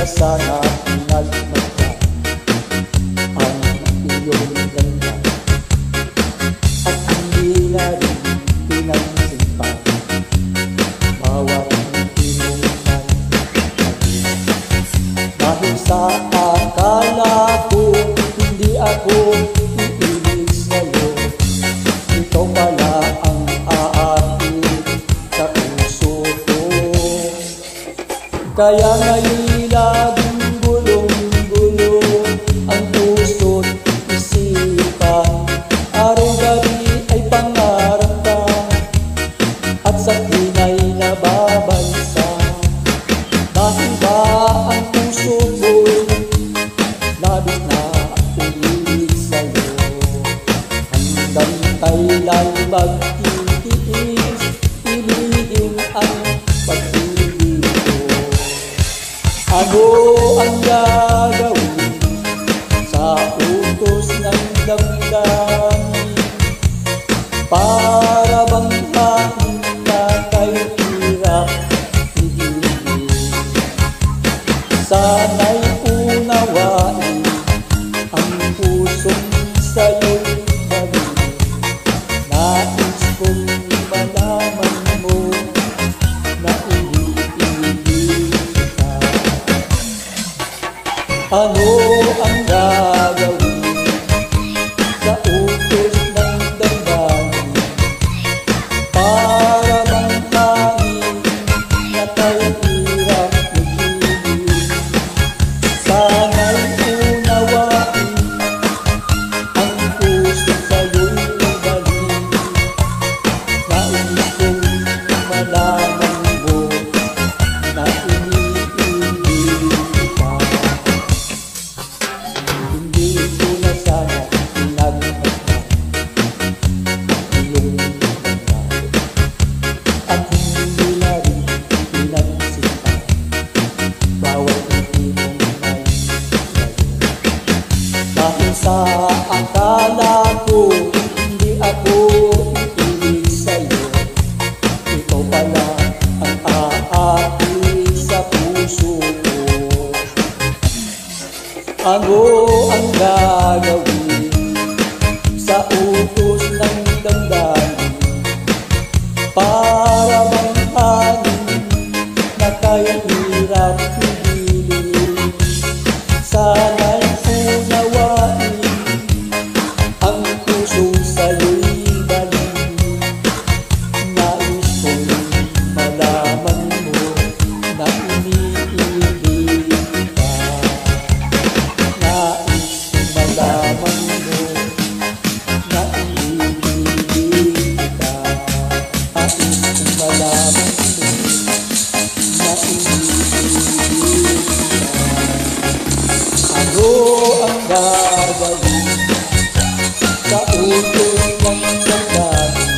sana pinagmasdan ang iyong ganda at hindi na rin pinagsimpan bawat tinungan dahil sa akala ko hindi ako iibig sa'yo. Ikaw pala ang aakit sa puso ko. Kaya nga'y laging gulong-gulo ang puso't isipan. Araw-gabi ay pangarap ka at sa tunay na babansa. Dahil ba ang puso ko'y labis na ulit sa'yo. Hanggang kailan magtitiis, ibigin ang pag-ibig ko. Ano ang gagawin sa utos ng damdamin? Para bang hangin na kay hirap higilin. Sana'y unawain ang pusong sa'yo'y galing. Nais kong malaman mo na iniibig kita. Ano ang gagawin sa utos ng damdamin? Para bang hangin na kay hirap higilin. Sana'y unawain ang puso sa'yo'y galing. Nais kong malaman mo na iniibig kita. Hindi ko na sana pinagmasdan ang iyong ganda at hindi na rin pinagsintan bawat ngiti mong may ngayon. Dahil sa akala ko hindi ako iibig sa'yo. Ikaw pala ang aakit sa puso ko. Ano ang gagawin sa utos ng damdamin? Para bang hangin na kay hirap higilin. Sana'y unawain ang pusong sa'yo'y galing. Nais kong malaman mo na iniibig kita. Nais kong malaman mo na iniibig kita. Nais kong malaman mo na iniibig kita. Ano ang gagawin sa utos ng damdamin?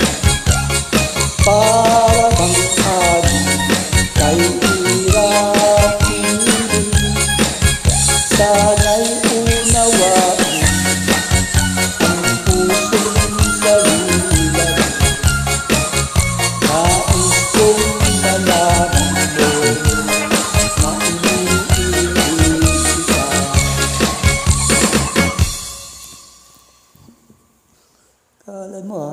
Para bang hangin kay hirap higilin. Sana'y unawain ang pusong sa'yo'y galing. Nais kong malaman mo na iniibig kita. Kala mo